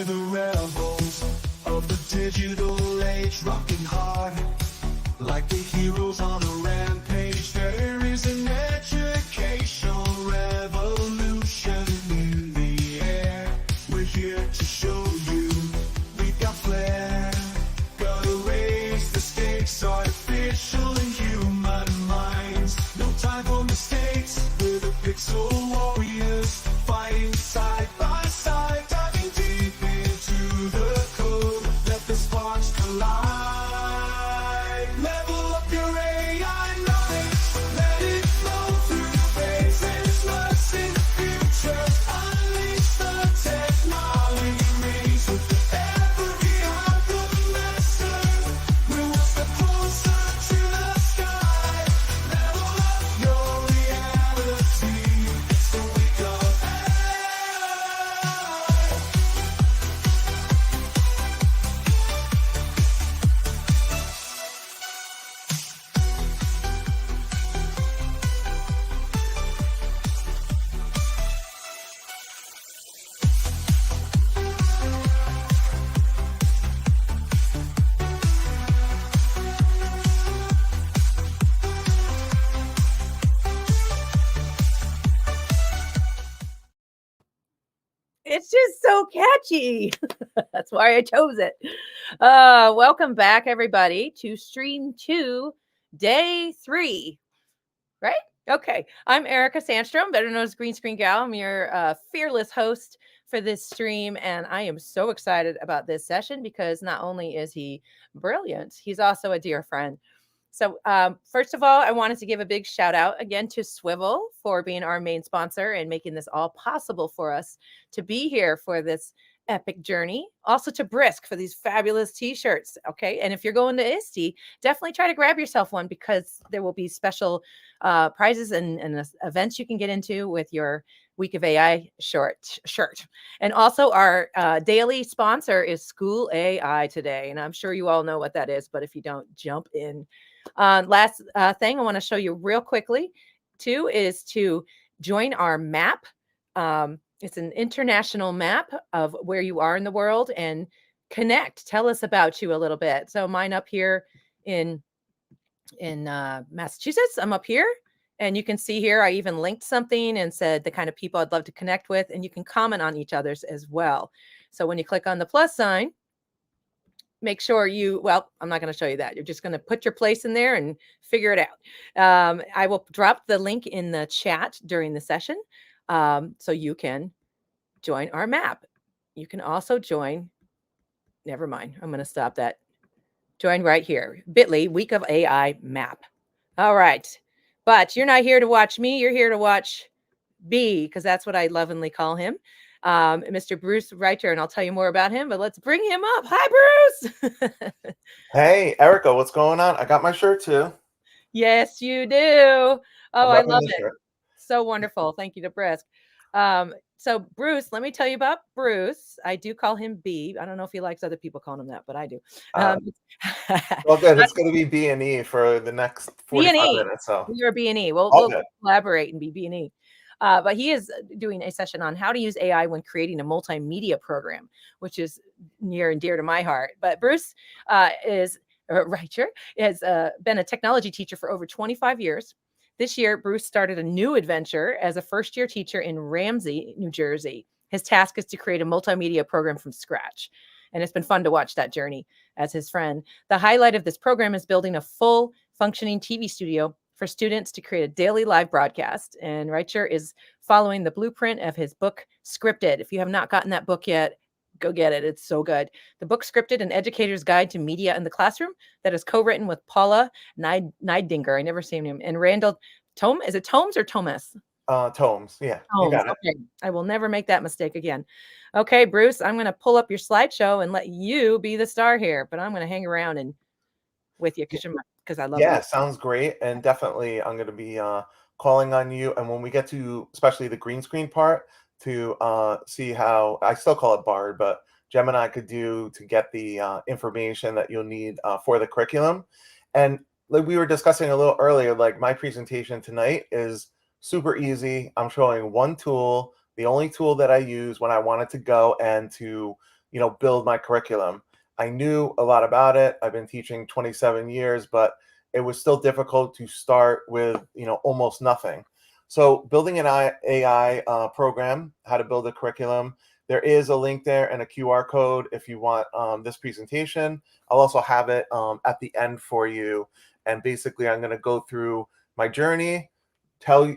the rebels of the digital age, rocking hard like the heroes on a rampage. There is an educational revolution in the air. We're here to show you we've got flair. Gotta raise the stakes, artificial and human minds. No time for mistakes, we're the pixel warriors, fighting side by side, diving deep into the code. Let the sparks collide. Level up your AI knowledge, let it flow through phases. What's in the future? Unleash the technology, raise with every heart of the master. We're one step closer to the sky. Level up your reality. It's the week of AI. It's just so catchy. That's why I chose it. Welcome back, everybody, to Stream 2, Day 3. Right? Okay. I'm Erica Sandstrom, better known as Green Screen Gal. I'm your fearless host for this stream, and I am so excited about this session because not only is he brilliant, he's also a dear friend. So first of all, I wanted to give a big shout out again to Swivel for being our main sponsor and making this all possible for us to be here for this epic journey. Also to Brisk for these fabulous t-shirts. Okay. And if you're going to ISTE, definitely try to grab yourself one because there will be special prizes and events you can get into with your Week of AI shirt. And also our daily sponsor is School AI Today. And I'm sure you all know what that is, but if you don't, jump in. Last thing I want to show you real quickly too is to join our map. It's an international map of where you are in the world and connect. Tell us about you a little bit. So mine up here in Massachusetts, I'm up here. And you can see here, I even linked something and said the kind of people I'd love to connect with, and you can comment on each other's as well. So when you click on the plus sign, make sure well, I'm not going to show you that. You're just going to put your place in there and figure it out. I will drop the link in the chat during the session so you can join our map. You can also join, never mind, I'm going to stop that. Join right here, bit.ly, Week of AI map. All right. But you're not here to watch me. You're here to watch B, because that's what I lovingly call him. Mr. Bruce Reicher, and I'll tell you more about him, but let's bring him up. Hi, Bruce. Hey, Erica, what's going on? I got my shirt too. Yes, you do. Oh, I love it. Shirt. So wonderful. Thank you to Brisk. So Bruce, let me tell you about Bruce. I do call him B. I don't know if he likes other people calling him that, but I do. Well, good. It's going to be B&E for the next 45 minutes. So you're B&E. We'll collaborate and be B&E. But he is doing a session on how to use AI when creating a multimedia program, which is near and dear to my heart. But Bruce Reicher has been a technology teacher for over 25 years. This year, Bruce started a new adventure as a first-year teacher in Ramsey, New Jersey. His task is to create a multimedia program from scratch. And it's been fun to watch that journey as his friend. The highlight of this program is building a full functioning TV studio for students to create a daily live broadcast. And Reicher is following the blueprint of his book, Scripted. If you have not gotten that book yet, go get it. It's so good. The book Scripted, An Educator's Guide to Media in the Classroom, that is co-written with Paula Neidinger. I never seen him. And Randall Tome. Is it Tomes or Thomas? Tomes. Yeah. Tomes. You got it. Okay. I will never make that mistake again. Okay, Bruce, I'm going to pull up your slideshow and let you be the star here, but I'm going to hang around and with you because I love you. Yeah, sounds great. And definitely I'm going to be calling on you. And when we get to especially the green screen part to see how, I still call it Bard, but Gemini could do to get the information that you'll need for the curriculum. And like we were discussing a little earlier, like my presentation tonight is super easy. I'm showing one tool, the only tool that I use when I want it to go and to, build my curriculum. I knew a lot about it. I've been teaching 27 years, but it was still difficult to start with, almost nothing. So building an AI program, how to build a curriculum, there is a link there and a QR code if you want this presentation. I'll also have it at the end for you. And basically, I'm going to go through my journey,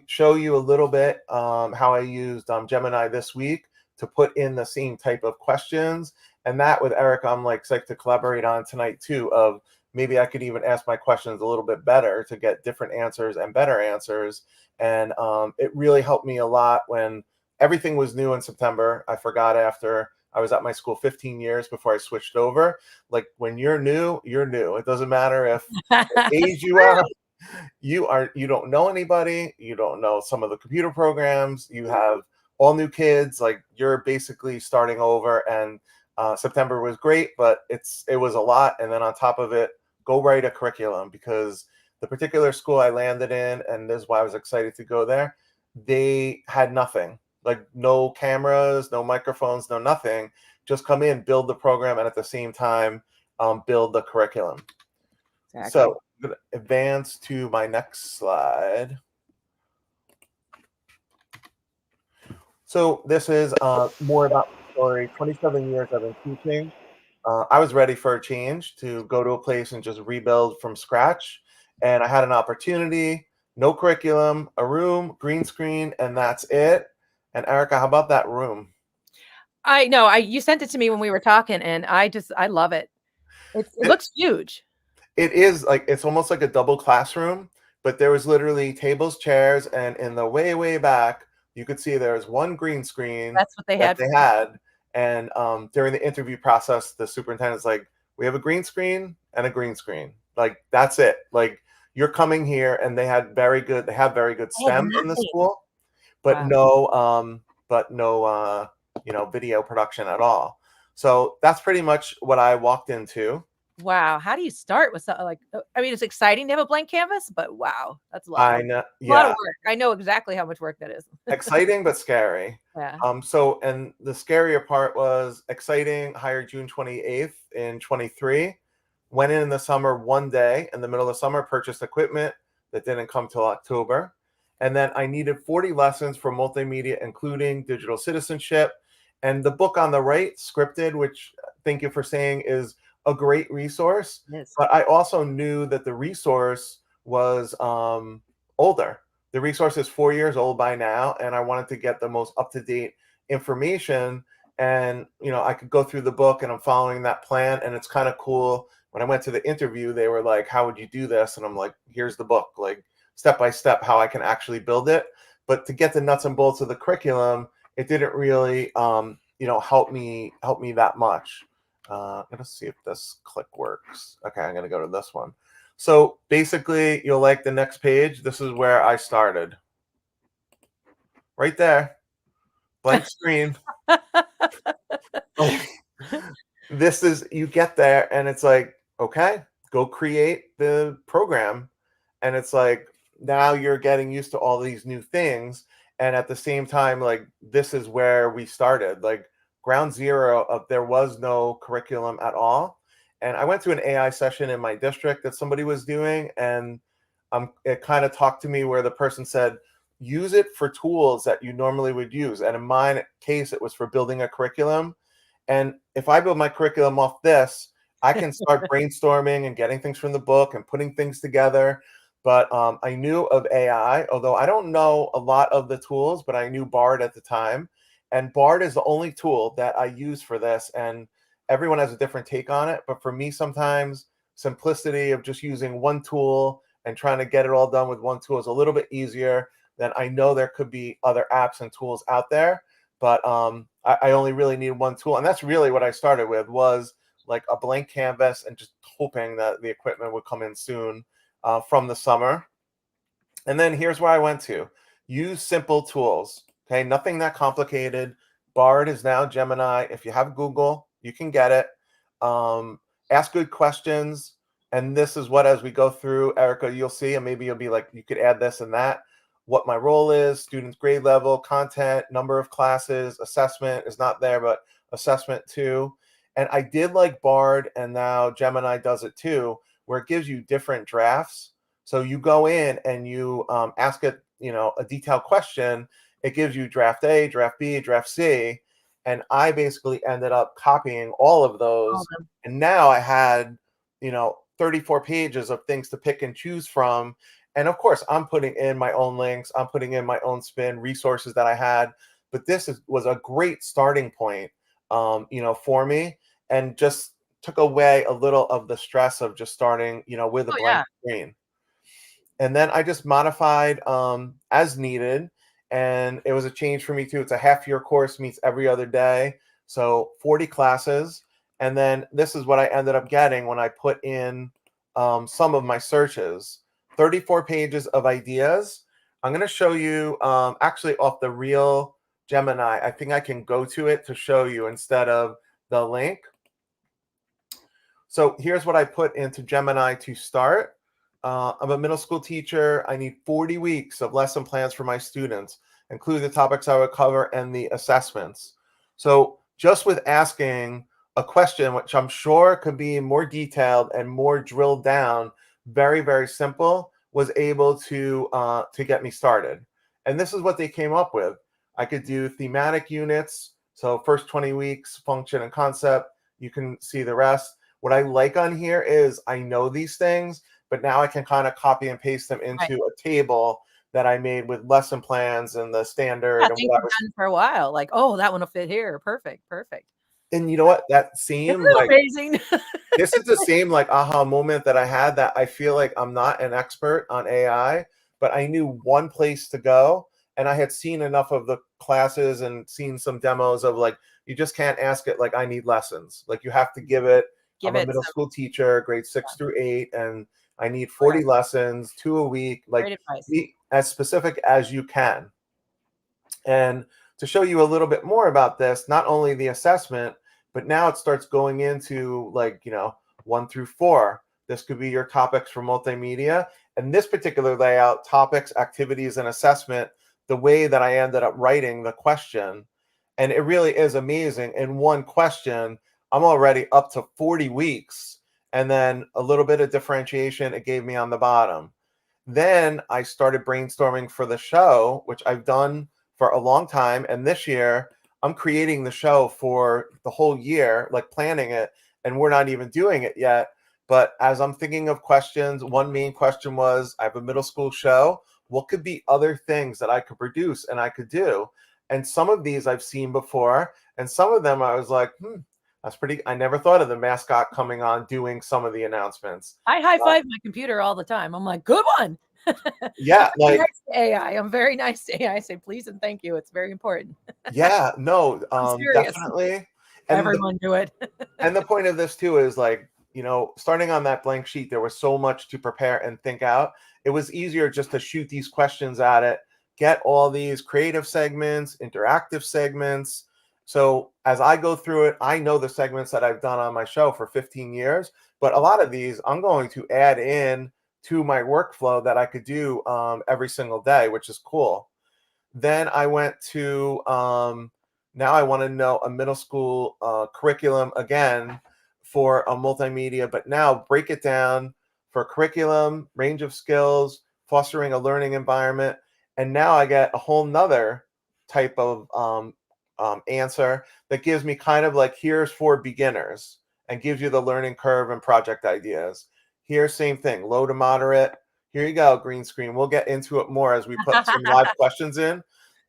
show you a little bit how I used Gemini this week to put in the same type of questions. And that with Eric, I'm like psyched to collaborate on tonight too, of maybe I could even ask my questions a little bit better to get different answers and better answers. And it really helped me a lot when everything was new in September. I forgot after I was at my school 15 years before I switched over. Like when you're new, you're new. It doesn't matter if what age you are. You don't know anybody. You don't know some of the computer programs. You have all new kids. Like you're basically starting over. And September was great, but it was a lot. And then on top of it, go write a curriculum, because the particular school I landed in, and this is why I was excited to go there, they had nothing, like no cameras, no microphones, no nothing. Just come in, build the program, and at the same time, build the curriculum. Exactly. So I'm going to advance to my next slide. So this is more about my story. 27 years I've been teaching. I was ready for a change, to go to a place and just rebuild from scratch. And I had an opportunity, no curriculum, a room, green screen, and that's it. And Erica, how about that room? I know. You sent it to me when we were talking, and I love it. It looks huge. It is like, it's almost like a double classroom, but there was literally tables, chairs, and in the way, way back, you could see there was one green screen. That's what they had. And during the interview process, the superintendent's like, we have a green screen and a green screen. Like, that's it. Like, you're coming here, and they have very good STEM in the school, but Wow. no video production at all. So that's pretty much what I walked into. Wow. How do you start with something like, I mean, it's exciting to have a blank canvas, but wow, that's a lot. I know. A lot of Yeah. work. I know exactly how much work that is. Exciting, but scary. Yeah. So, and the scarier part was exciting. Hired June 28th in 23. Went in the summer one day in the middle of the summer, purchased equipment that didn't come till October. And then I needed 40 lessons for multimedia, including digital citizenship. And the book on the right, Scripted, which thank you for saying is a great resource. Yes. But I also knew that the resource was older. The resource is 4 years old by now, and I wanted to get the most up-to-date information. And I could go through the book, and I'm following that plan, and it's kind of cool. When I went to the interview, they were like, how would you do this? And I'm like, here's the book, like step by step how I can actually build it. But to get the nuts and bolts of the curriculum, it didn't really help me that much. I'm gonna see if this click works. Okay, I'm gonna go to this one. So basically, you'll like the next page. This is where I started. Right there. Blank screen. This is, you get there and it's like, okay, go create the program. And it's like, now you're getting used to all these new things. And at the same time, like, this is where we started. Like, ground zero of, there was no curriculum at all. And I went to an AI session in my district that somebody was doing, and it kind of talked to me where the person said, use it for tools that you normally would use. And in my case, it was for building a curriculum. And if I build my curriculum off this, I can start brainstorming and getting things from the book and putting things together. But I knew of AI, although I don't know a lot of the tools, but I knew Bard at the time. And Bard is the only tool that I use for this. And everyone has a different take on it. But for me, sometimes simplicity of just using one tool and trying to get it all done with one tool is a little bit easier. Then I know there could be other apps and tools out there. But I only really need one tool. And that's really what I started with, was like a blank canvas and just hoping that the equipment would come in soon from the summer. And then here's where I went to. Use simple tools. Okay, nothing that complicated. Bard is now Gemini. If you have Google, you can get it. Ask good questions. And this is what, as we go through, Erica, you'll see, and maybe you'll be like, you could add this and that. What my role is, students' grade level, content, number of classes, assessment is not there, but assessment too. And I did like Bard, and now Gemini does it too, where it gives you different drafts. So you go in and you ask it, a detailed question. It gives you draft A, draft B, draft C. And I basically ended up copying all of those. And now I had, 34 pages of things to pick and choose from. And of course, I'm putting in my own links. I'm putting in my own spin, resources that I had. But this was a great starting point, for me, and just took away a little of the stress of just starting, with a blank screen. And then I just modified as needed. And it was a change for me too. It's a half-year course, meets every other day. So 40 classes. And then this is what I ended up getting when I put in some of my searches. 34 pages of ideas. I'm going to show you actually off the real Gemini. I think I can go to it to show you instead of the link. So here's what I put into Gemini to start. I'm a middle school teacher. I need 40 weeks of lesson plans for my students, include the topics I would cover and the assessments. So just with asking a question, which I'm sure could be more detailed and more drilled down, very, very simple, was able to get me started. And this is what they came up with. I could do thematic units. So first 20 weeks, function and concept. You can see the rest. What I like on here is I know these things, but now I can kind of copy and paste them into a table that I made with lesson plans and the standard. Yeah, things I've done for a while. Like, oh, that one will fit here. Perfect. And you know what? That seemed like amazing. This is the same like aha moment that I had, that I feel like I'm not an expert on AI, but I knew one place to go. And I had seen enough of the classes and seen some demos of like, you just can't ask it like, I need lessons. Like you have to give it, I'm a middle school teacher, grade 6 through 8, and I need 40 lessons, 2 a week, like be as specific as you can. And to show you a little bit more about this, not only the assessment, but now it starts going into like, 1 through 4. This could be your topics for multimedia. And this particular layout, topics, activities, and assessment, the way that I ended up writing the question. And it really is amazing. In one question, I'm already up to 40 weeks. And then a little bit of differentiation it gave me on the bottom. Then I started brainstorming for the show, which I've done for a long time. And this year, I'm creating the show for the whole year, like planning it. And we're not even doing it yet. But as I'm thinking of questions, one main question was, I have a middle school show. What could be other things that I could produce and I could do? And some of these I've seen before. And some of them I was like, that's pretty. I never thought of the mascot coming on doing some of the announcements. I high five my computer all the time. I'm like, good one. Yeah, like nice to AI. I'm very nice to AI. I say please and thank you. It's very important. Yeah, no, definitely. And everyone do it. And the point of this too is like, starting on that blank sheet, there was so much to prepare and think out. It was easier just to shoot these questions at it, get all these creative segments, interactive segments. So as I go through it, I know the segments that I've done on my show for 15 years, but a lot of these I'm going to add in to my workflow that I could do every single day, which is cool. Then I went to, now I want to know a middle school curriculum again for a multimedia, but now break it down for curriculum, range of skills, fostering a learning environment. And now I get a whole nother type of answer that gives me kind of like, here's for beginners, and gives you the learning curve and project ideas. Here's same thing, low to moderate. Here you go, green screen. We'll get into it more as we put some live questions in.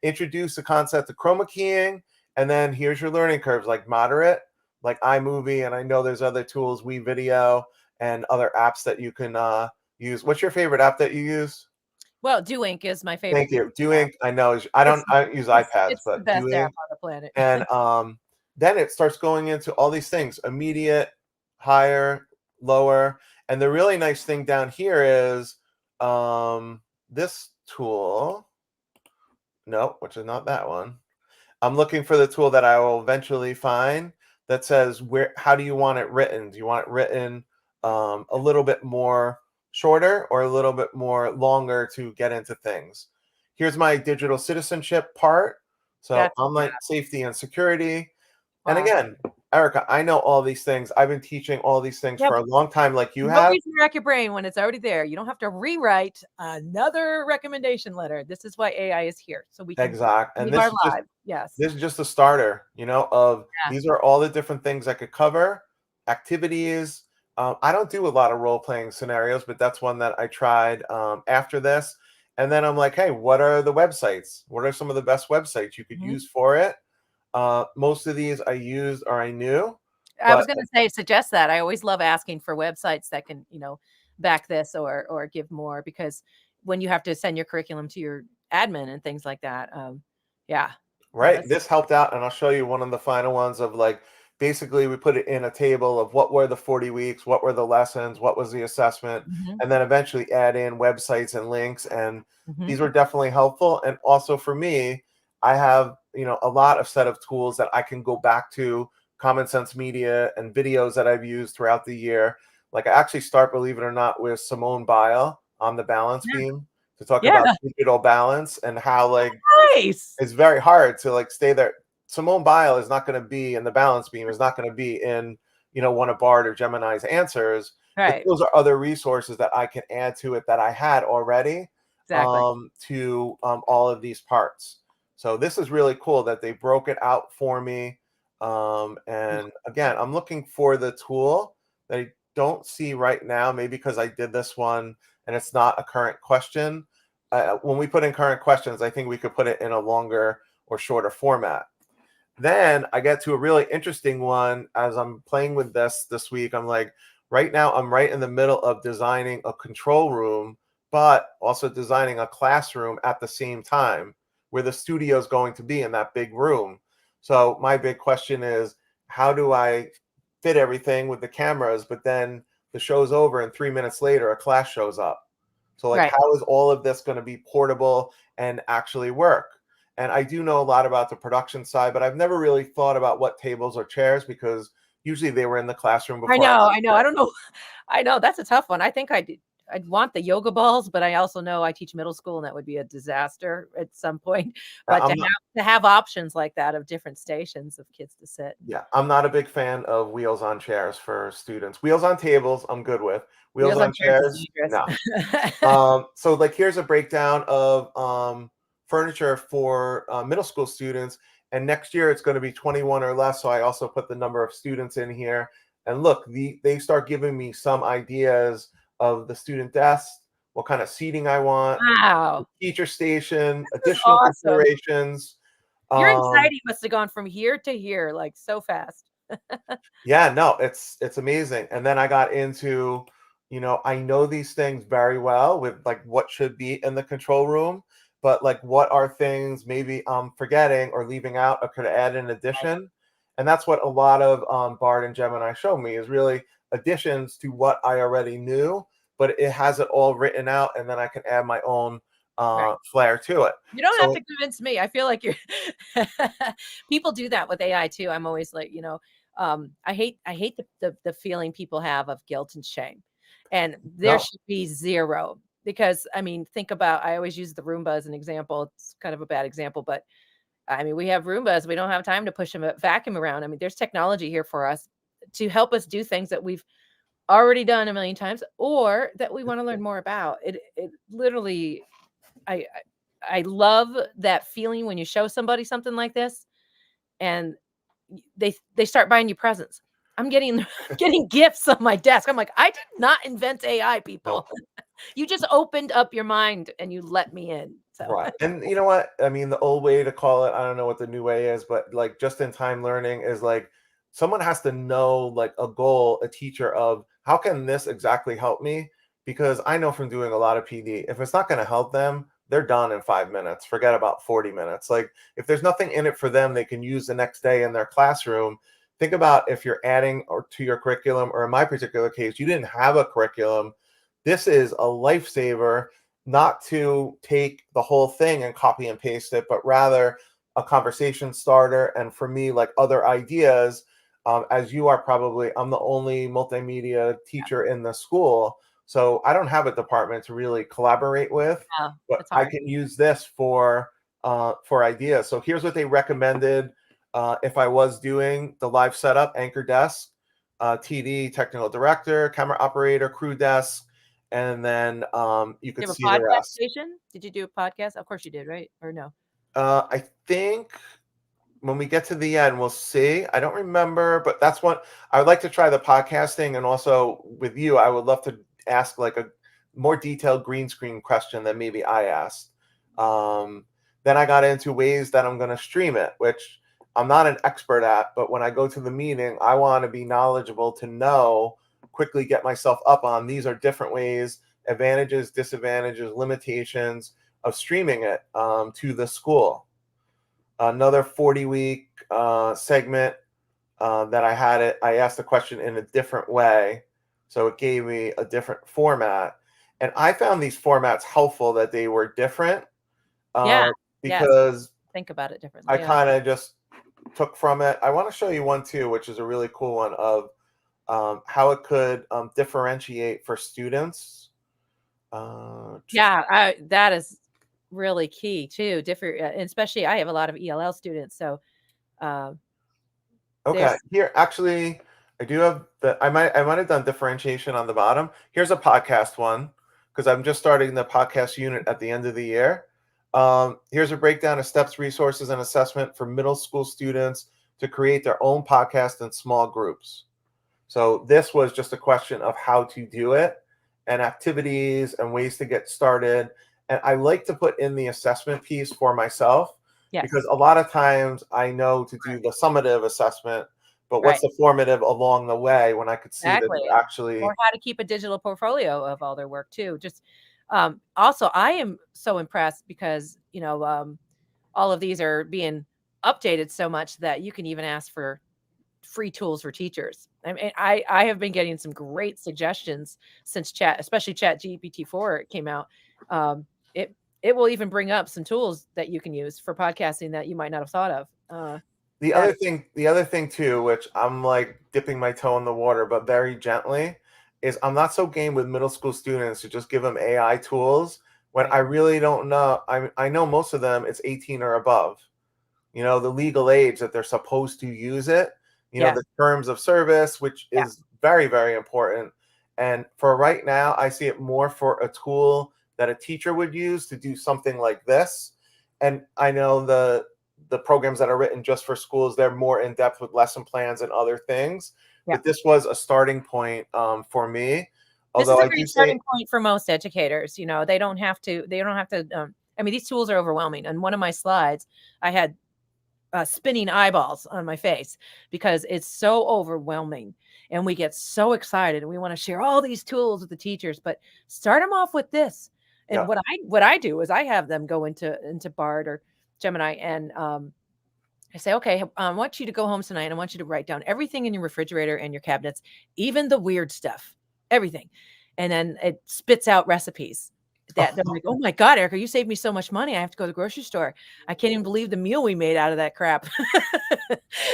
Introduce the concept of chroma keying, and then here's your learning curves, like moderate, like iMovie, and I know there's other tools, WeVideo, and other apps that you can use. What's your favorite app that you use? Well, DoInk is my favorite. Thank you. DoInk, I know. I don't use iPads, it's but the best DoInk, app on the planet. And then it starts going into all these things: immediate, higher, lower. And the really nice thing down here is this tool. No, which is not that one. I'm looking for the tool that I will eventually find that says how do you want it written? Do you want it written a little bit more shorter or a little bit more longer to get into things? Here's my digital citizenship part. So online safety and security. Wow. And again, Erica, I know all these things. I've been teaching all these things Yep. for a long time, like you No have. reason to rack your brain when it's already there. You don't have to rewrite another recommendation letter. This is why AI is here, so we can Exact. And live our lives. Yes. this is just a starter, of Yeah. these are all the different things I could cover, activities. I don't do a lot of role playing scenarios, but that's one that I tried after this. And then I'm like, hey, what are the websites? What are some of the best websites you could Mhm. use for it? Most of these I used or I knew, I was but going to say, suggest that. I always love asking for websites that can, back this or give more, because when you have to send your curriculum to your admin and things like that, yeah, no, right, this helped out, and I'll show you one of the final ones of like basically we put it in a table of what were the 40 weeks, what were the lessons, what was the assessment, mhm, and then eventually add in websites and links. And mhm. these were definitely helpful. And also for me, I have a lot of set of tools that I can go back to, Common Sense Media and videos that I've used throughout the year. Like I actually start, believe it or not, with Simone Biles on the balance beam to talk Yeah, about digital balance and how like nice. it's very hard to like stay there. Simone Biles is not going to be in the balance beam, is not going to be in, one of Bard or Gemini's answers, but Right. those are other resources that I can add to it that I had already Exactly. to all of these parts. So this is really cool that they broke it out for me. And again, I'm looking for the tool that I don't see right now, maybe because I did this one and it's not a current question. When we put in current questions, I think we could put it in a longer or shorter format. Then I get to a really interesting one as I'm playing with this week. I'm like, right now, I'm right in the middle of designing a control room, but also designing a classroom at the same time where the studio is going to be in that big room. So my big question is, how do I fit everything with the cameras, but then the show's over and 3 minutes later, a class shows up? So like, Right. how is all of this going to be portable and actually work? And I do know a lot about the production side, but I've never really thought about what tables or chairs because usually they were in the classroom I before I know. got I know. I there. don't know. I know that's a tough one. I think I'd want the yoga balls, but I also know I teach middle school and that would be a disaster at some point. But I'm not, to have options like that of different stations of kids to sit. yeah, I'm not a big fan of wheels on chairs for students. Wheels on tables, I'm good with. Wheels Wheels on on chairs is chairs, dangerous. no. So like here's a breakdown of furniture for middle school students, and next year it's going to be 21 or less. So I also put the number of students in here, and look, they start giving me some ideas of the student desks, what kind of seating I want, the Wow. teacher station, This is additional awesome. considerations. Your Um, anxiety must have gone from here to here like so fast. Yeah, no, it's amazing. And then I got into, I know these things very well with like what should be in the control room, but like what are things maybe I'm forgetting or leaving out or could add in addition. And that's what a lot of Bard and Gemini show me is really additions to what I already knew, but it has it all written out, and then I can add my own Right. flair to it. You don't have So to convince me. I feel like you're people do that with AI too. I'm always like, I hate the feeling people have of guilt and shame. And there no, should be zero, because I mean, think about, I always use the Roomba as an example. It's kind of a bad example, but I mean, we have Roombas. We don't have time to push them a vacuum around. I mean, there's technology here for us to help us do things that we've already done a million times or that we want to learn more about. It literally I I love that feeling when you show somebody something like this and they start buying you presents. I'm getting getting gifts on my desk. I'm like, I did not invent AI, no. people. You just opened up your mind and you let me in. So Right. And you know what? I mean, the old way to call it, I don't know what the new way is, but like just in time learning is like someone has to know like a goal, a teacher of how can this exactly help me? Because I know from doing a lot of PD, if it's not going to help them, they're done in 5 minutes. Forget about 40 minutes. Like if there's nothing in it for them, they can use the next day in their classroom. Think about if you're adding or to your curriculum, or in my particular case, you didn't have a curriculum. This is a lifesaver, not to take the whole thing and copy and paste it, but rather a conversation starter. And for me, like other ideas, as you are probably, I'm the only multimedia teacher in the school. So I don't have a department to really collaborate with, yeah, but it's I hard. can use this for ideas. So here's what they recommended. if I was doing the live setup, anchor desk, TD, technical director, camera operator, crew desk, and then you could You have see a the podcast rest. station? Did you do a podcast? Of course you did, right? Or no? I think when we get to the end, we'll see. I don't remember, but that's what I would like to try the podcasting. And also with you, I would love to ask like a more detailed green screen question than maybe I asked. Then I got into ways that I'm going to stream it, which I'm not an expert at, but when I go to the meeting, I want to be knowledgeable to know, quickly get myself up on these are different ways, advantages, disadvantages, limitations of streaming it to the school. Another 40-week segment that I asked the question in a different way. So it gave me a different format. And I found these formats helpful that they were different Yeah. Yes. because Think about it differently. I Yeah. kind of just took from it. I want to show you one too, which is a really cool one of how it could differentiate for students. Yeah, that is really key too. Different, especially I have a lot of ELL students, so Okay, there's here actually I do have I might have done differentiation on the bottom. Here's a podcast one because I'm just starting the podcast unit at the end of the year. Here's a breakdown of steps, resources, and assessment for middle school students to create their own podcast in small groups. So this was just a question of how to do it and activities and ways to get started. And I like to put in the assessment piece for myself yes, because a lot of times I know to do the summative assessment, but what's right, the formative along the way when I could see that exactly. they're actually Or how to keep a digital portfolio of all their work too. Just also, I am so impressed because all of these are being updated so much that you can even ask for free tools for teachers. I mean, I have been getting some great suggestions since especially Chat GPT-4 came out. It it will even bring up some tools that you can use for podcasting that you might not have thought of. the That other thing too, which I'm like dipping my toe in the water, but very gently, is I'm not so game with middle school students to just give them AI tools when right. I really don't know. I know most of them it's 18 or above. You know, the legal age that they're supposed to use it, you know, Yeah, the terms of service, which yeah, is very, very important. And for right now, I see it more for a tool that a teacher would use to do something like this. And I know the programs that are written just for schools, they're more in depth with lesson plans and other things. yeah. But this was a starting point for me. This is Although a I do great say, starting point for most educators. They don't have to. They don't have to. I mean, these tools are overwhelming. On one of my slides, I had spinning eyeballs on my face because it's so overwhelming and we get so excited and we want to share all these tools with the teachers, but start them off with this. And yeah, what I do is I have them go into Bard or Gemini and I say, okay, I want you to go home tonight and I want you to write down everything in your refrigerator and your cabinets, even the weird stuff, everything. And then it spits out recipes that they're like, oh my God, Erica, you saved me so much money. I have to go to the grocery store. I can't even believe the meal we made out of that crap.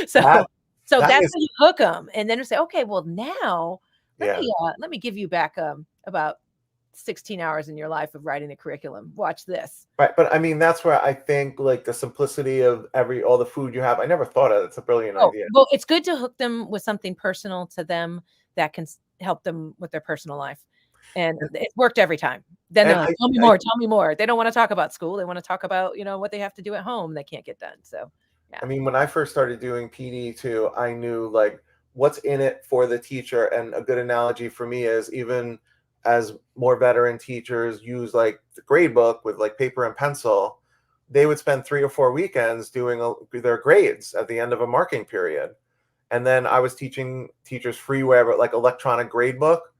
so, that so that that's is how you hook them. And then you say, okay, well now yeah. let me give you back about 16 hours in your life of writing a curriculum. Watch this. Right, but I mean that's where I think like the simplicity of all the food you have. I never thought of it. It's a brilliant Oh, idea. well, it's good to hook them with something personal to them that can help them with their personal life. And And, it worked every time. Then they're and like, tell me more, tell me more. They don't want to talk about school. They want to talk about, what they have to do at home they can't get done. So, yeah. I mean when I first started doing PD too, I knew like what's in it for the teacher. And a good analogy for me is even as more veteran teachers use like the grade book with like paper and pencil, they would spend 3 or 4 weekends doing their grades at the end of a marking period. And then I was teaching teachers freeware, but like electronic grade book.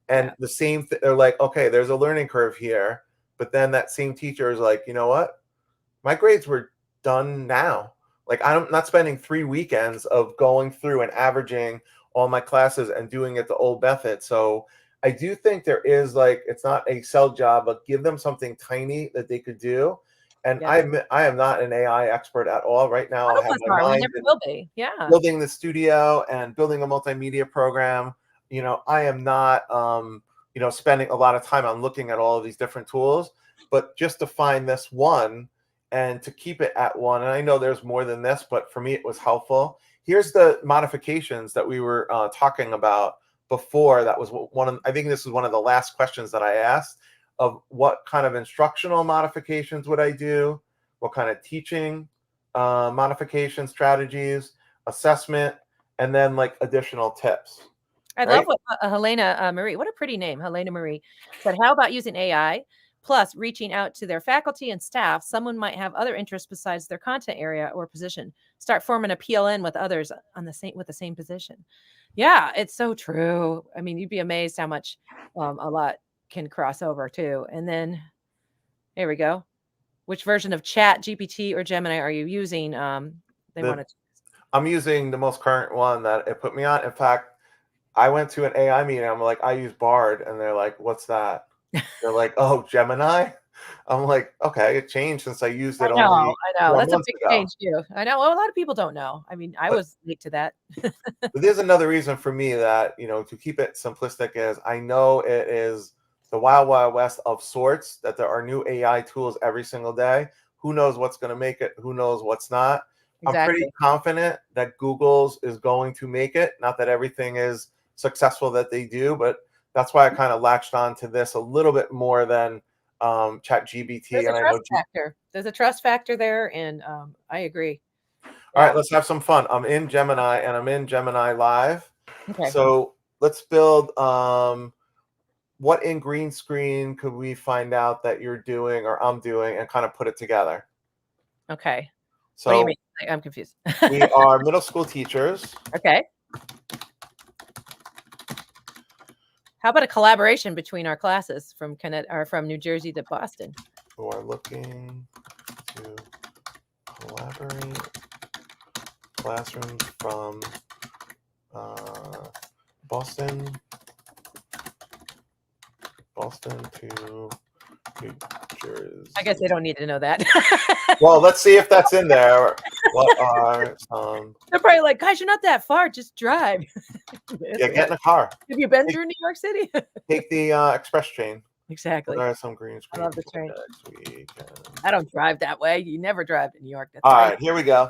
And Yeah. the same, they're like, okay, there's a learning curve here. But then that same teacher is like, you know what? My grades were done now. Like I'm not spending 3 weekends of going through and averaging all my classes and doing it the old method. So I do think there is like, it's not a sell job, but give them something tiny that they could do. And Yeah. I admit I am not an AI expert at all. Right now, None I of have us my are. We mind never in will be. Yeah. building the studio and building a multimedia program. I am not spending a lot of time on looking at all of these different tools, but just to find this one and to keep it at 1. And I know there's more than this, but for me, it was helpful. Here's the modifications that we were talking about before. That was I think this is one of the last questions that I asked, of what kind of instructional modifications would I do? What kind of teaching modification strategies, assessment, and then like additional tips. I Right? love what Helena Marie, what a pretty name, Helena Marie, said, how about using AI plus reaching out to their faculty and staff? Someone might have other interests besides their content area or position. Start forming a PLN with others on the same position. Yeah, it's so true. I mean, you'd be amazed how much a lot can cross over too. And then here we go. Which version of Chat GPT or Gemini are you using? They want to. I'm using the most current one that it put me on. In fact, I went to an AI meeting. I'm like, I use Bard, and they're like, "What's that?" They're like, "Oh, Gemini." I'm like, "Okay, it changed since I used it I know, only I know. 4 That's a months big ago." change too. I know. Well, a lot of people don't know. I mean, I But was late to that. But there's another reason for me that, to keep it simplistic, is I know it is the wild, wild west of sorts, that there are new AI tools every single day. Who knows what's going to make it? Who knows what's not? I'm pretty Exactly. confident that Google's is going to make it. Not that everything is successful that they do, but that's why I kind of latched on to this a little bit more than ChatGPT. There's a And I know. trust factor. There's a trust factor there, and I agree. All right, Yeah. let's have some fun. I'm in Gemini and I'm in Gemini Live. Okay. So let's build what in green screen could we find out that you're doing or I'm doing and kind of put it together. Okay. What do you So mean? I'm confused. we are middle school teachers. Okay. How about a collaboration between our classes from New Jersey to Boston? Who are looking to collaborate. Classrooms from Boston to New Jersey. I guess they don't need to know that. Well, let's see if that's in there. What are some? They're probably like, guys, you're not that far. Just drive. Yeah, get in a car. Have you been through New York City? Take the express train. Exactly. What are some green I screen love the train. projects we can... I don't drive that way. You never drive to New York. That's All right. right, here we go.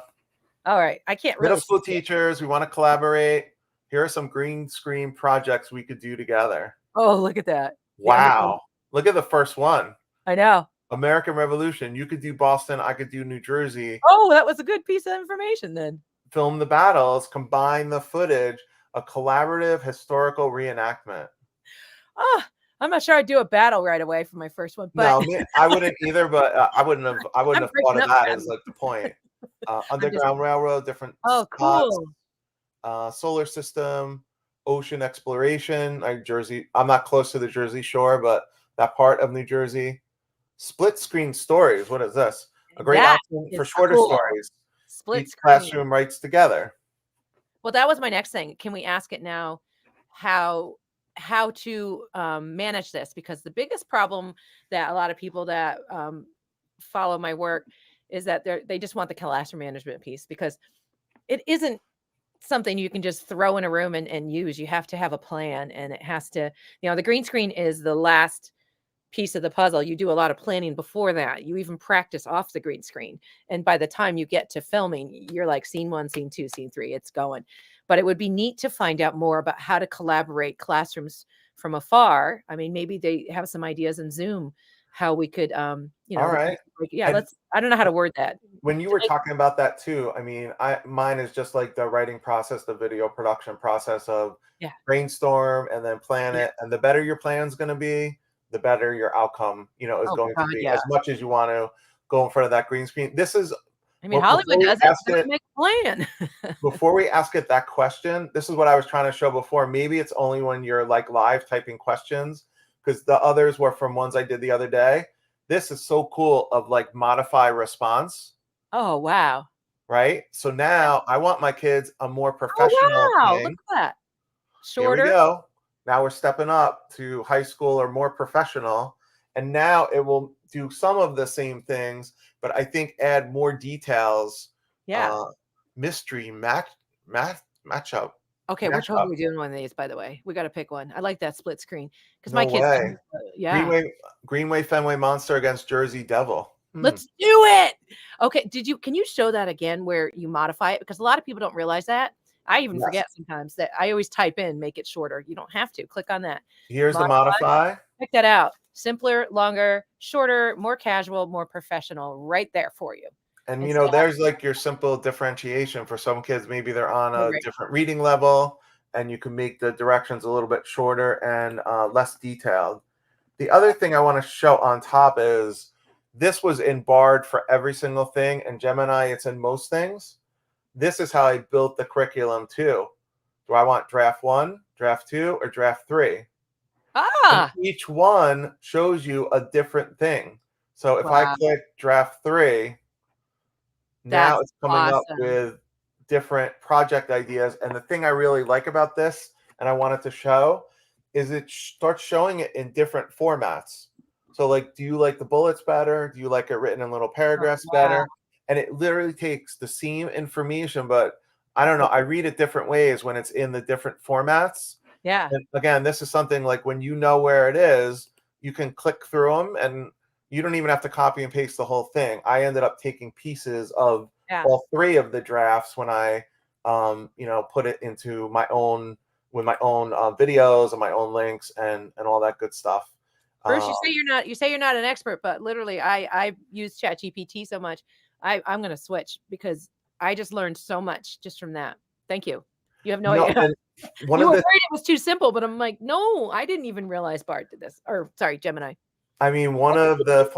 All right. I can't really. Middle school teachers, we want to collaborate. Here are some green screen projects we could do together. Oh, look at that. Wow. Look at the first one. I know. American Revolution. You could do Boston. I could do New Jersey. Oh, that was a good piece of information then. Film the battles, combine the footage, a collaborative historical reenactment. Oh, I'm not sure I'd do a battle right away for my first one, but No, I wouldn't either, but I wouldn't have thought breaking of up that as like the point. Underground Railroad, different spots, cool. solar system, ocean exploration, like Jersey. I'm not close to the Jersey Shore, but that part of New Jersey. Split screen stories. What is this? A great option for shorter stories. Split Each screen. classroom writes together. Well, that was my next thing. Can we ask it now how to manage this? Because the biggest problem that a lot of people that follow my work is that they just want the classroom management piece, because it isn't something you can just throw in a room and use. You have to have a plan, and it has to, the green screen is the last piece of the puzzle. You do a lot of planning before that. You even practice off the green screen. And by the time you get to filming, you're like scene 1, scene 2, scene 3, it's going. But it would be neat to find out more about how to collaborate classrooms from afar. I mean, maybe they have some ideas in Zoom, how we could, All right. I don't know how to word that. When you were talking about that too, I mean, mine is just like the writing process, the video production process of brainstorm and then plan it. And the better your plan's going to be, the better your outcome, is going to be. As much as you want to go in front of that green screen. This is, I mean, Hollywood does it. Make a plan. Before we ask it that question, this is what I was trying to show before. Maybe it's only when you're like live typing questions, because the others were from ones I did the other day. This is so cool of like modify response. Oh, wow. Right? So now I want my kids a more professional thing. Look at that. Shorter. Here we go. Now we're stepping up to high school or more professional. And now it will do some of the same things, but I think add more details. Yeah. Mystery matchup. Okay, we're totally doing one of these, by the way. We got to pick one. I like that split screen because No my kids. way. Greenway Fenway Monster against Jersey Devil. Let's do it. Okay. Can you show that again where you modify it? Because a lot of people don't realize that. I even Yes. forget sometimes that I always type in, make it shorter. You don't have to click on that. Here's the modify. Check that out. Simpler, longer, shorter, more casual, more professional, right there for you. And And you know, there's like your simple differentiation for some kids. Maybe they're on a Right. different reading level, and you can make the directions a little bit shorter and less detailed. The other thing I want to show on top is this was in Bard for every single thing, and Gemini, it's in most things. This is how I built the curriculum too. Do I want draft 1, draft 2, or draft 3? And each one shows you a different thing. So if I click draft 3, now it's coming up with different project ideas. And the thing I really like about this, and I wanted to show, is it starts showing it in different formats. So like, do you like the bullets better? Do you like it written in little paragraphs better? And it literally takes the same information, but I don't know, I read it different ways when it's in the different formats. Yeah. And again, this is something like when you know where it is, you can click through them and you don't even have to copy and paste the whole thing. I ended up taking pieces of all 3 of the drafts when I, put it into my own, with my own videos and my own links and all that good stuff. Bruce, you say you're not an expert, but literally I use ChatGPT so much. I'm going to switch because I just learned so much just from that. Thank you. You have no idea. You were worried it was too simple, but I'm like, no, I didn't even realize Bard did this. Or sorry, Gemini. I mean, one of the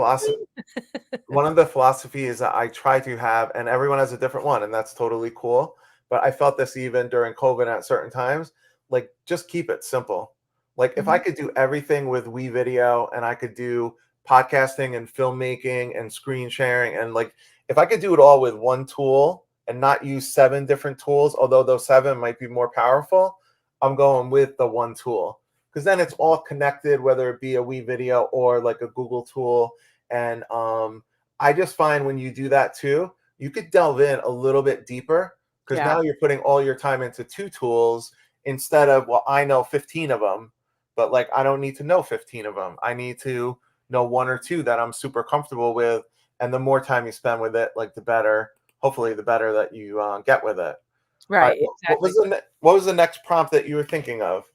philosophies that I try to have, and everyone has a different one, and that's totally cool. But I felt this even during COVID at certain times, like just keep it simple. Like if I could do everything with WeVideo and I could do podcasting and filmmaking and screen sharing, and like if I could do it all with one tool and not use 7 different tools, although those 7 might be more powerful, I'm going with the one tool. Because then it's all connected, whether it be a WeVideo or like a Google tool. And I just find when you do that too, you could delve in a little bit deeper because now you're putting all your time into 2 tools instead of, well, I know 15 of them, but like I don't need to know 15 of them. I need to know 1 or 2 that I'm super comfortable with. And the more time you spend with it, like the better, hopefully the better that you get with it. Right. Exactly. What was the next prompt that you were thinking of?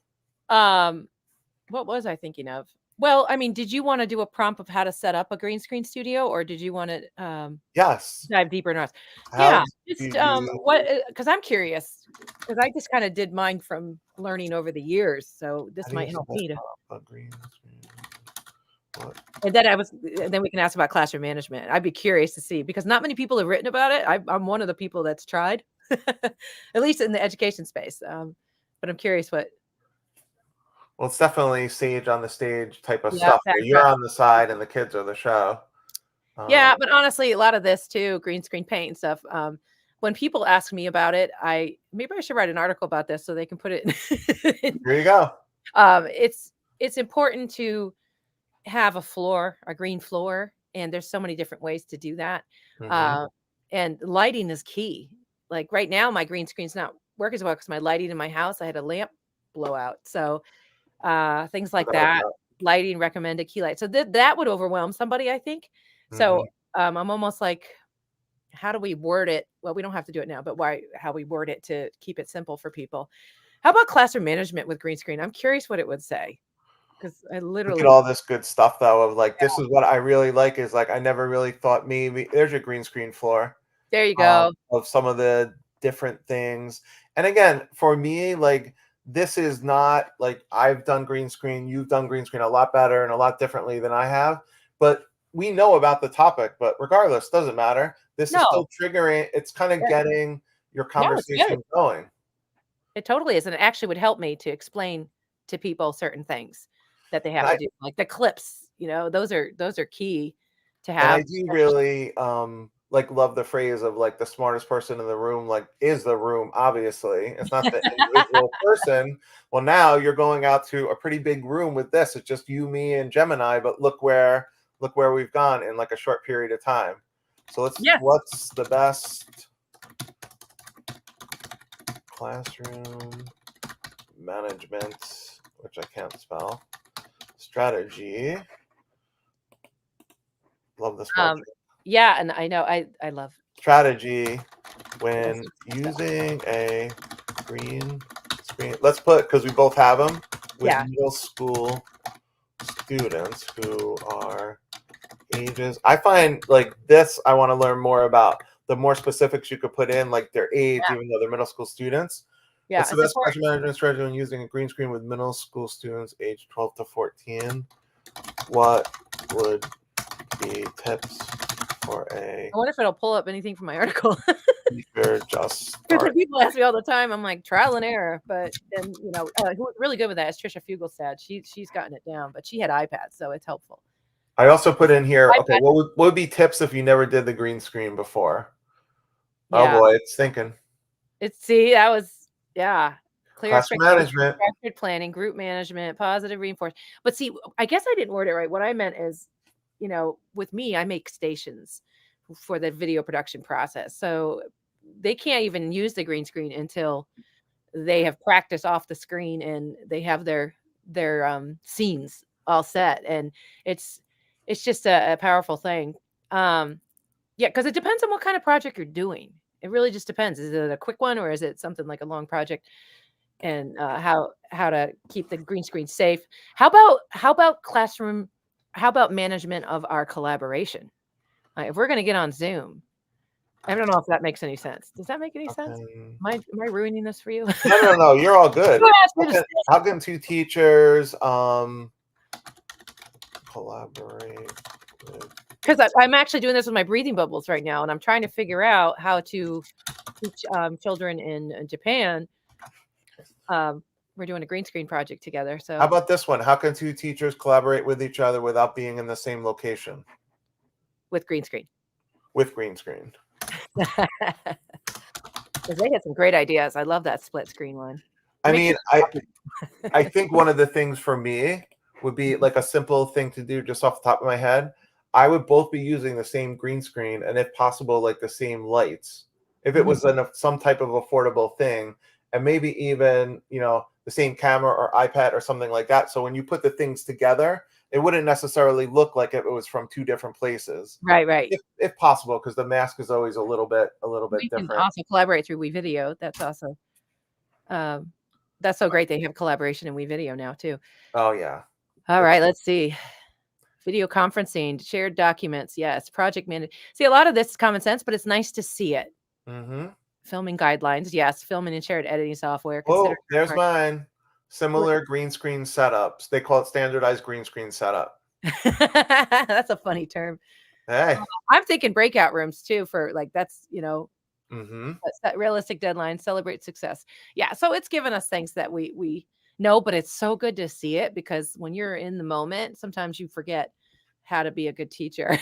What was I thinking of? Well, I mean, did you want to do a prompt of how to set up a green screen studio, or did you want to yes, dive deeper in ours? Because I'm curious, because I just kind of did mine from learning over the years, so this might help me to. And then we can ask about classroom management. I'd be curious to see because not many people have written about it. I'm one of the people that's tried, at least in the education space. But I'm curious what. Well, it's definitely sage on the stage type of stuff. You're on the side and the kids are the show. But honestly, a lot of this too, green screen paint and stuff. When people ask me about it, maybe I should write an article about this so they can put it in. Here you go. It's important to have a green floor, and there's so many different ways to do that. And lighting is key. Like right now, my green screen's not working as well because my lighting in my house, I had a lamp blowout. So things like that, lighting, recommended key light. So that would overwhelm somebody, I think. So I'm almost like, how do we word it? Well, we don't have to do it now, but how we word it to keep it simple for people. How about classroom management with green screen? I'm curious what it would say. Because I literally look at all this good stuff though of like this is what I really like is like I never really thought maybe there's your green screen floor. There you go. Of some of the different things. And again, for me, like this is not like I've done green screen, you've done green screen a lot better and a lot differently than I have, but we know about the topic, but regardless, doesn't matter. This is still triggering. It's kind of getting your conversation going. It totally is. And it actually would help me to explain to people certain things that they have to do, like the clips, those are key to have. And I do really like love the phrase of like the smartest person in the room, like is the room, obviously. It's not the individual person. Well, now you're going out to a pretty big room with this. It's just you, me, and Gemini, but look where we've gone in like a short period of time. So what's the best classroom management, which I can't spell, strategy? Love this project. Yeah, and I know I love strategy when using a green screen. Let's put, because we both have them, with Yeah. middle school students who are ages. I find like this, I want to learn more about the more specifics you could put in, like their age, Yeah. even though they're middle school students. Yeah, What's the it's best important. question management strategy when using a green screen with middle school students age 12 to 14? What would be tips for a I wonder if it'll pull up anything from my article. teacher just Because start? people ask me all the time, I'm like trial and error. But then who was really good with that is Trisha Fugelstad. She's gotten it down, but she had iPads, so it's helpful. I also put in here, okay, iPad. what would be tips if you never did the green screen before? Oh Yeah, boy, it's thinking. that was clear Classroom expectations, management. structured planning, group management, positive reinforcement. But see, I guess I didn't word it right. What I meant is, with me, I make stations for the video production process, so they can't even use the green screen until they have practiced off the screen and they have their scenes all set, and it's just a powerful thing. Yeah, because it depends on what kind of project you're doing. It really just depends. Is it a quick one or is it something like a long project? And how to keep the green screen safe. How about classroom? How about management of our collaboration? If we're going to get on Zoom, I don't know if that makes any sense. Does that make any sense? Okay. Am I ruining this for you? No, you're all good. You asked me to say How can two teachers collaborate with? because I'm actually doing this with my breathing bubbles right now, and I'm trying to figure out how to teach children in Japan. We're doing a green screen project together. So How about this one? How can two teachers collaborate with each other without being in the same location with green screen. with green screen? Because they had some great ideas. I love that split screen one. I Make mean, sure- I think one of the things for me would be like a simple thing to do just off the top of my head. I would both be using the same green screen and if possible, like the same lights. If it was some type of affordable thing, and maybe even, the same camera or iPad or something like that. So when you put the things together, it wouldn't necessarily look like it was from two different places. right. If possible, because the mask is always a little bit We can different. also collaborate through WeVideo. That's also that's so great. They have collaboration in WeVideo now too. Oh yeah. All right, let's see. Video conferencing, shared documents. Yes, project management. See, a lot of this is common sense, but it's nice to see it. Mm-hmm. Filming guidelines. Yes, filming and shared editing software. Oh, there's mine. Similar green screen setups. They call it standardized green screen setup. That's a funny term. Hey. I'm thinking breakout rooms too for like that's Mm-hmm. set realistic deadlines, celebrate success. Yeah, so it's given us things that we know, but it's so good to see it because when you're in the moment, sometimes you forget how to be a good teacher.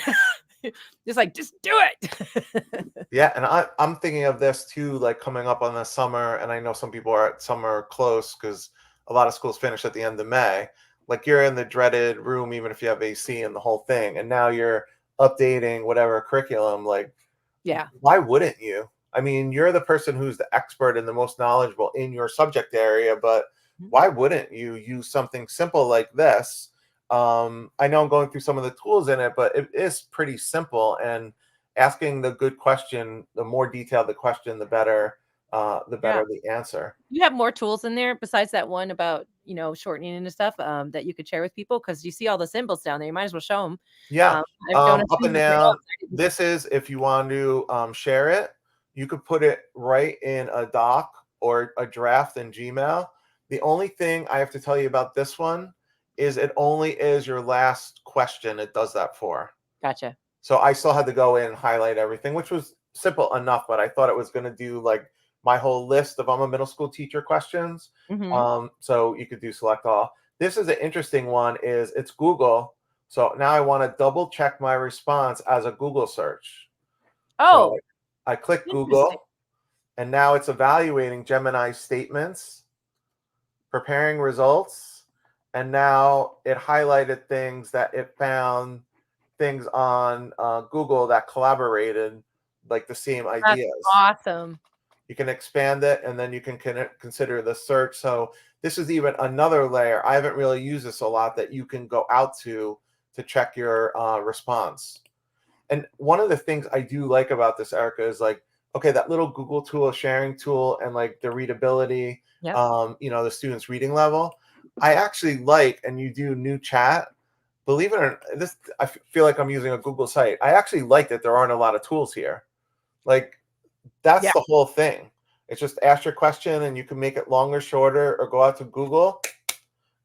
Just do it. Yeah, and I'm thinking of this too, like coming up on the summer, and I know some people are at summer close because a lot of schools finish at the end of May. Like you're in the dreaded room, even if you have AC and the whole thing, and now you're updating whatever curriculum. Like, Yeah. why wouldn't you? I mean, you're the person who's the expert and the most knowledgeable in your subject area, but why wouldn't you use something simple like this? I know I'm going through some of the tools in it, but it is pretty simple. And asking the good question, the more detailed the question, the better the answer. You have more tools in there besides that one about, shortening and stuff that you could share with people because you see all the symbols down there. You might as well show them. Yeah. Don't Up assume and that they know. down. This is if you want to share it, you could put it right in a doc or a draft in Gmail. The only thing I have to tell you about this one is it only is your last question it does that for. Gotcha. So I still had to go in and highlight everything, which was simple enough, but I thought it was going to do like my whole list of I'm a middle school teacher questions. So you could do select all. This is an interesting one is it's Google. So now I want to double check my response as a Google search. Oh, So I click Google and now it's evaluating Gemini's statements, preparing results. And now it highlighted things that it found things on Google that collaborated like the same ideas. That's awesome. You can expand it and then you can consider the search. So this is even another layer. I haven't really used this a lot that you can go out to check your response. And one of the things I do like about this, Erica, is like, okay, that little Google tool, sharing tool, and like the readability, Yep. the students' reading level. I actually like, and you do new chat. Believe it or not, I feel like I'm using a Google site. I actually like that there aren't a lot of tools here. Like, that's Yeah. the whole thing. It's just ask your question and you can make it longer, shorter, or go out to Google,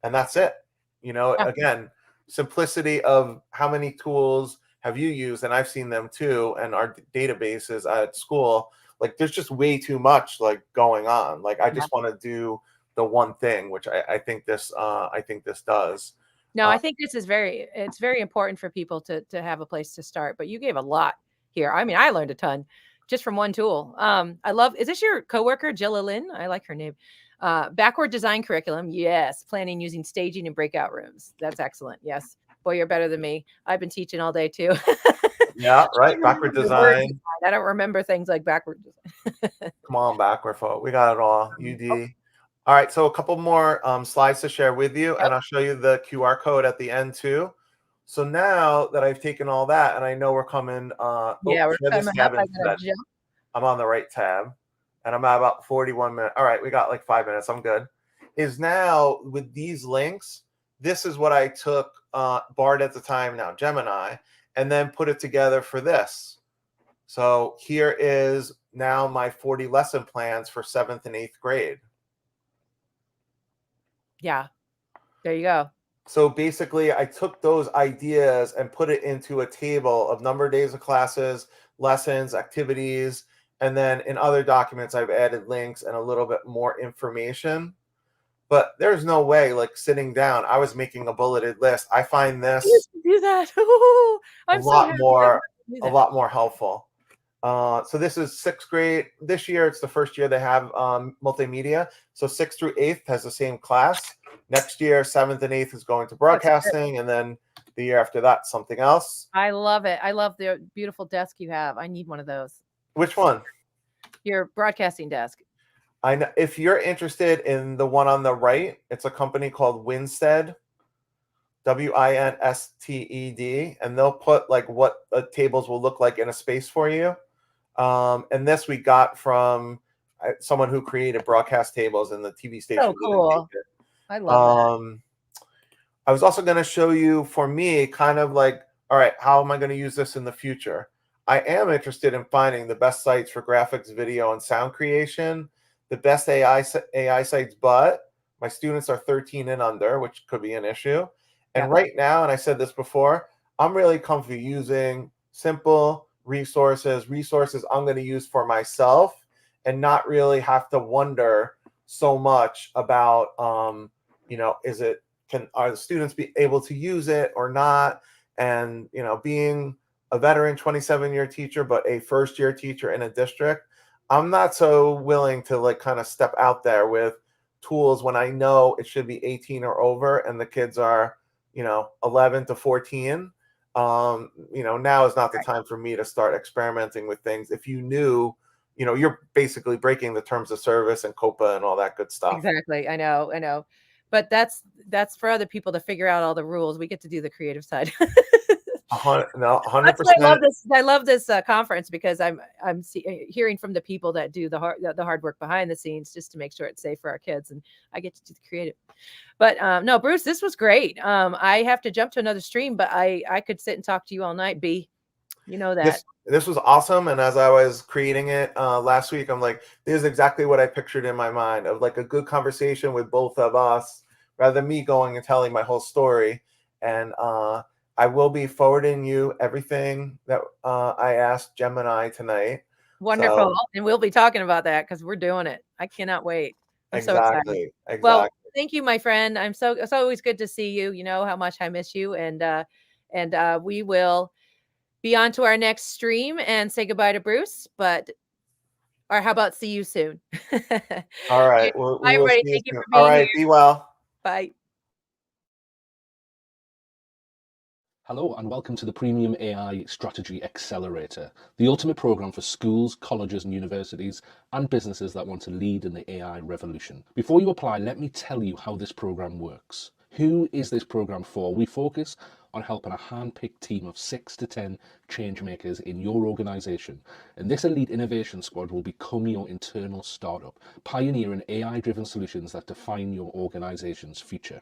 and that's it. Yeah. Again, simplicity of how many tools have you used, and I've seen them too, and our databases at school, like there's just way too much like going on. Like I just want to do the one thing, which I think this does. No, I think this is it's very important for people to have a place to start, but you gave a lot here. I mean, I learned a ton just from one tool. Is this your coworker, Jilla Lynn? I like her name. Backward design curriculum. Yes. Planning using staging and breakout rooms. That's excellent. Yes. Boy, you're better than me. I've been teaching all day too. Yeah, right. Backward design. I don't remember things like backward design. Come on, backward folk. We got it all. UD. All right, so a couple more slides to share with you, and I'll show you the QR code at the end too. So now that I've taken all that, and I know we're coming. We're coming up. I'm on the right tab, and I'm at about 41 minutes. All right, we got like 5 minutes. I'm good. Is now with these links, this is what I took Bard at the time, now Gemini, and then put it together for this. So here is now my 40 lesson plans for 7th and 8th grade. Yeah, there you go. So basically, I took those ideas and put it into a table of number of days of classes, lessons, activities, and then in other documents, I've added links and a little bit more information. But there's no way, like sitting down, I was making a bulleted list. I find this do that. a lot more helpful. So this is 6th grade. This year, it's the first year they have multimedia. So 6th through 8th has the same class. Next year, 7th and 8th is going to broadcasting. And then the year after that, something else. I love it. I love the beautiful desk you have. I need one of those. Which one? Your broadcasting desk. I know. If you're interested in the one on the right, it's a company called Winsted. Winsted, and they'll put like what the tables will look like in a space for you. And this we got from someone who created broadcast tables in the TV station. So cool. I love that. I was also going to show you, for me, kind of like, all right, how am I going to use this in the future? I am interested in finding the best sites for graphics, video, and sound creation, the best AI sites, but my students are 13 and under, which could be an issue. And right now, and I said this before, I'm really comfy using simple resources I'm going to use for myself and not really have to wonder so much about, are the students be able to use it or not? And, being a veteran 27-year teacher, but a first-year teacher in a district, I'm not so willing to like kind of step out there with tools when I know it should be 18 or over and the kids are 11 to 14. Now is not the time for me to start experimenting with things. If you knew, you're basically breaking the terms of service and COPA and all that good stuff. Exactly. I know. But that's for other people to figure out all the rules. We get to do the creative side. 100%. That's why I love this conference, because I'm hearing from the people that do the hard work behind the scenes just to make sure it's safe for our kids, and I get to do the creative. But no, Bruce, this was great. I have to jump to another stream, but I could sit and talk to you all night. B, you know that. This was awesome, and as I was creating it last week, I'm like, this is exactly what I pictured in my mind, of like a good conversation with both of us, rather than me going and telling my whole story. And I will be forwarding you everything that I asked Gemini tonight. Wonderful. So, and we'll be talking about that because we're doing it. I cannot wait. I'm so excited. Exactly. Well, thank you, my friend. It's always good to see you. You know how much I miss you. And we will be on to our next stream and say goodbye to Bruce. Or how about see you soon? All right. Bye, everybody. Thank you for being here. All right. Be well. Bye. Hello and welcome to the Premium AI Strategy Accelerator, the ultimate program for schools, colleges and universities and businesses that want to lead in the AI revolution. Before you apply, let me tell you how this program works. Who is this program for? We focus on helping a hand-picked team of 6 to 10 change makers in your organization. And this elite innovation squad will become your internal startup, pioneering AI-driven solutions that define your organization's future.